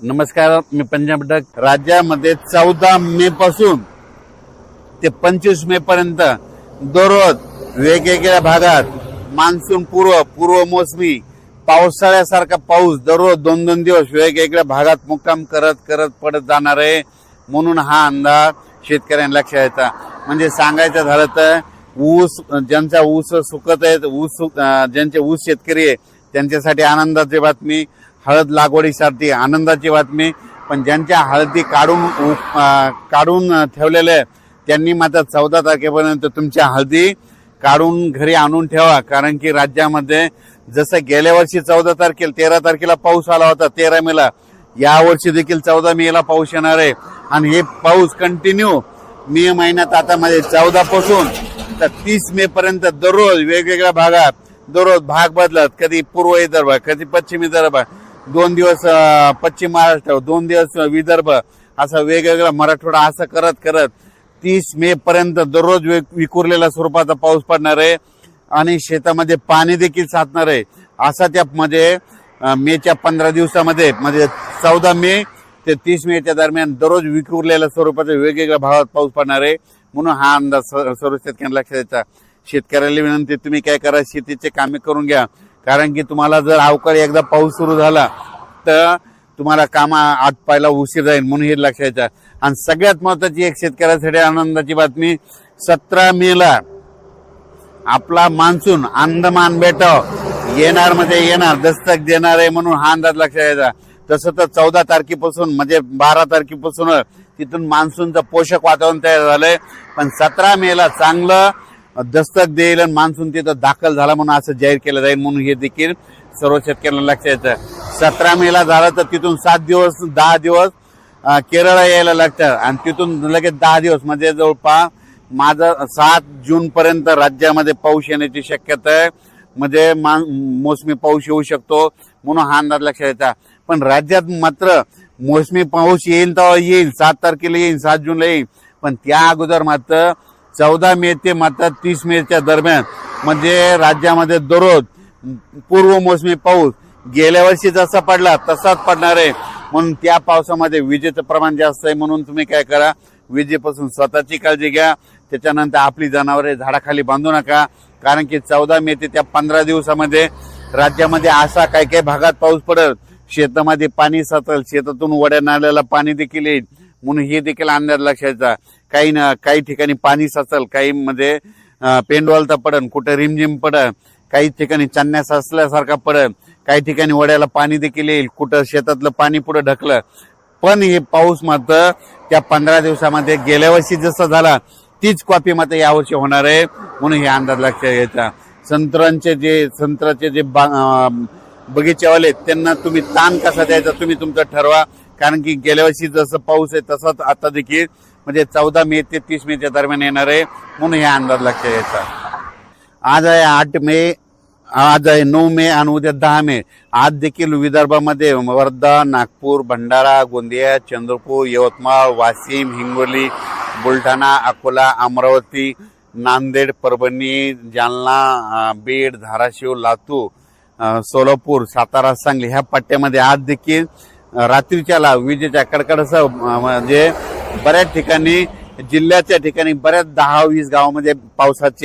नमस्कार, मी पंजाब डक. राज्यामध्ये 14 मे पासून ते 25 मे पर्यंत दररोज वेगवेगळ्या भागात मान्सून पूर्व मोसमी पावसाळ्यासारखा पाऊस दररोज 2-2 दिवस वेगवेगळ्या भागात मुक्काम करत पडत जाणार आहे. म्हणून हा अंदाज शेतकऱ्यांना लक्षात यायचा. म्हणजे सांगायचं झालं तर ऊस ज्यांचा ऊस सुकत आहेत, ज्यांचे ऊस शेतकरी आहे त्यांच्यासाठी आनंदाची बातमी, हळद लागवडीसाठी आनंदाची बातमी. पण ज्यांच्या हळदी काढून ठेवलेले त्यांनी मात्र 14 तारखेपर्यंत तुमच्या हळदी काढून घरी आणून ठेवा. कारण की राज्यामध्ये जसं गेल्या वर्षी 14 तारखेला 13 तारखेला पाऊस आला होता 13 मेला, या वर्षी देखील 14 मेला पाऊस येणार आहे. आणि हे पाऊस कंटिन्यू मे महिन्यात आता मध्ये 14 पासून तर 30 मे पर्यंत दररोज वेगवेगळ्या भागात दररोज भाग बदलत, कधी पूर्व विदर्भ, कधी पश्चिम विदर्भ, 2 दिवस पश्चिम महाराष्ट्र, 2 दिवस विदर्भ, असं वेगवेगळा मराठवाडा, असं करत 30 मे पर्यंत दररोज विखुरलेल्या स्वरूपाचा पाऊस पडणार आहे. आणि शेतामध्ये पाणी देखील साचणार आहे. असा त्यामध्ये मेच्या 15 दिवसामध्ये म्हणजे 14 मे ते 30 मेच्या दरम्यान दररोज विखुरलेल्या स्वरूपाचा वेगवेगळ्या भागात पाऊस पडणार आहे. म्हणून हा अंदाज सर्व शेतकऱ्यांना लक्षात द्यायचा. शेतकऱ्याला विनंती, तुम्ही काय करा, शेतीचे कामे करून घ्या. कारण की तुम्हाला जर अवकाळी एकदा पाऊस सुरू झाला तर तुम्हाला कामा आटपायला उशीर जाईल. म्हणून हे लक्षात द्यायचं. आणि सगळ्यात महत्वाची एक शेतकऱ्यासाठी आनंदाची बातमी, 17 मेला आपला मान्सून अंदमान बेटावर येणार दस्तक देणार आहे. म्हणून हा अंदाज लक्षात द्यायचा. तसं तर 14 तारखेपासून म्हणजे 12 तारखेपासून तिथून मान्सूनचं पोषक वातावरण तयार झालंय. पण 17 मेला चांगलं दस्तक देईल आणि मान्सून तिथं दाखल झाला म्हणून असं जाहीर केलं जाईल. म्हणून हे देखील सर्व शेतकऱ्यांना लक्षात येतं. 17 मेला झालं तर तिथून 10 दिवस केरळ यायला लागतात. आणि तिथून लगेच 10 दिवस म्हणजे जवळपास माझं 7 जून पर्यंत राज्यामध्ये पाऊस येण्याची शक्यता आहे. म्हणजे मोसमी पाऊस येऊ शकतो. म्हणून हा अंदाज लक्षात येता. पण राज्यात मात्र मोसमी पाऊस येईल तेव्हा येईल, 7 तारखेला येईल, 7 जूनला येईल. पण त्या अगोदर मात्र 14 मे ते मात्र 30 मेच्या दरम्यान म्हणजे राज्यामध्ये दररोज पूर्व मोसमी पाऊस गेल्या वर्षी जसा पडला तसाच पडणार आहे. म्हणून त्या पावसामध्ये विजेचं प्रमाण जास्त आहे. म्हणून तुम्ही काय करा, विजेपासून स्वतःची काळजी घ्या. त्याच्यानंतर आपली जनावरे झाडाखाली बांधू नका. कारण की 14 मे ते त्या 15 दिवसामध्ये राज्यामध्ये असा काही भागात पाऊस पडेल, शेतामध्ये पाणी साचल, शेतातून वड्या नाल्याला पाणी देखील येईल. म्हणून हे देखील अंदाज लक्षात. काही ठिकाणी पाणी साचल, काही मध्ये पेंडवालता पडन, कुठे रिमझिम पडन, काही ठिकाणी चांदण्या साचल्यासारखा पडन, काही ठिकाणी वड्याला पाणी देखील येईल, कुठं शेतातलं पाणी पुढे ढकलं. पण हे पाऊस मात्र त्या 15 दिवसामध्ये गेल्या वर्षी जसं झाला तीच कॉपी मात्र यावर्षी होणार आहे. म्हणून हे अंदाज लक्षात घ्यायचा. संत्र्याचे जे बगीचेवाले त्यांना तुम्ही ताण कसा द्यायचा तुम्ही तुमचं ठरवा. कारण की गेल्या वर्षी जसं पाऊस आहे तसंच आता देखील म्हणजे 14 मे ते 30 मेच्या दरम्यान येणार आहे. म्हणून हे अंदाज लक्षात घ्यायचा. आज आहे 8 मे, आज आहे 9 मे आणि उद्या 10 मे. आज देखील विदर्भामध्ये वर्धा, नागपूर, भंडारा, गोंदिया, चंद्रपूर, यवतमाळ, वाशिम, हिंगोली, बुलढाणा, अकोला, अमरावती, नांदेड, परभणी, जालना, बीड, धाराशिव, लातूर, सोलापूर, सातारा, सांगली ह्या पट्ट्यामध्ये आज देखील रात्रीच्याला विजेच्या कडकडासह म्हणजे बऱ्याच ठिकाणी जिल्ह्याच्या ठिकाणी बऱ्याच 10-20 गावामध्ये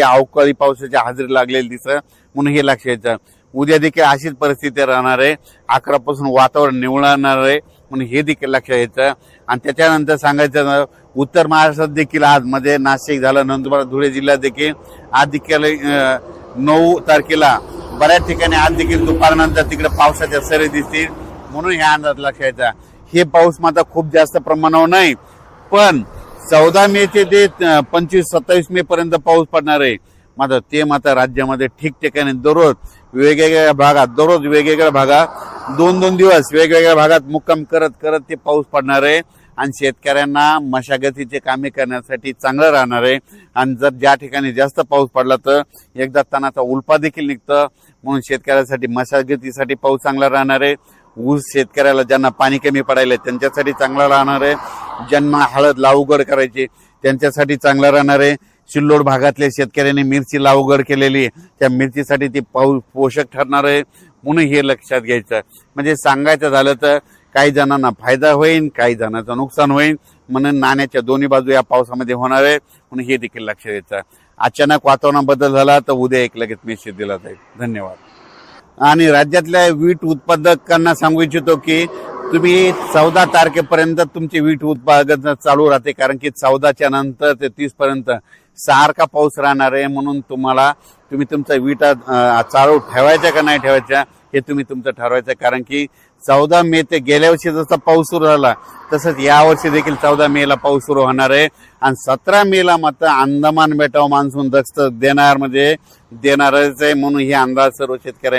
अवकाळी पावसाची हजेरी लागलेली दिसत. म्हणून हे लक्षात घ्यायचं. उद्या देखील अशीच परिस्थिती राहणार आहे. 11 पासून वातावरण निवळणार आहे. म्हणून हे देखील लक्षात घ्यायचं. आणि त्याच्यानंतर सांगायचं, उत्तर महाराष्ट्रात देखील आज मध्ये नाशिक झालं, नंदुरबार, धुळे जिल्ह्यात देखील आज देखील 9 तारखेला बऱ्याच ठिकाणी आज देखील दुपारनंतर तिकडे पावसाच्या सरी दिसतील. म्हणून हे अंदाज लक्षात घ्यायचा. हे पाऊस मात्र खूप जास्त प्रमाणावर नाही, पण 14 मे ते 25-27 मे पर्यंत पाऊस पडणार आहे. मात्र ते मात्र राज्यामध्ये ठिकठिकाणी दररोज वेगवेगळ्या भागात 2-2 दिवस वेगवेगळ्या भागात मुक्काम करत ते पाऊस पडणार आहे. आणि शेतकऱ्यांना मशागतीचे कामे करण्यासाठी चांगलं राहणार आहे. आणि जर ज्या ठिकाणी जास्त पाऊस पडला तर एकदा तणाचा उल्पा देखील निघतं. म्हणून शेतकऱ्यासाठी मशागतीसाठी पाऊस चांगला राहणार आहे. ऊस शेतकऱ्याला ज्यांना पाणी कमी पडायला त्यांच्यासाठी चांगला राहणार आहे. ज्यांना हळद लागवड करायची त्यांच्यासाठी चांगला राहणार आहे. सिल्लोड भागातल्या शेतकऱ्यांनी मिरची लागवड केलेली, त्या मिरचीसाठी ती पोषक ठरणार आहे. म्हणून हे लक्षात घ्यायचं. म्हणजे सांगायचं झालं तर काही जणांना फायदा होईल, काही जणांचं नुकसान होईल. म्हणून नाण्याच्या दोन्ही बाजू या पावसामध्ये होणार आहे, म्हणून हे देखील लक्षात घ्यायचं. अचानक वातावरण बदल झाला तर उद्या एक लगेच मेसेज दिला जाईल. धन्यवाद. आणि राज्यातल्या वीट उत्पादकांना सांगू इच्छितो की तुम्ही 14 तारखेपर्यंत तुमचे वीट उत्पादन चालू राहते, कारण की 14च्या नंतर ते 30 पर्यंत सारखा पाऊस राहणार आहे. म्हणून तुम्ही तुमचा वीट चालू ठेवायचा का नाही ठेवायचा हे तुम्ही तुमचं ठरवायचं, कारण की 14 मे ते गेल्या वर्षी जसा पाऊस सुरू झाला तसंच यावर्षी देखील 14 मेला पाऊस सुरू होणार आहे. आणि 17 मेला मात्र अंदमान बेटावर मान्सून दस्तक देणारच आहे. म्हणून हे अंदाज सर्व शेतकऱ्यांनी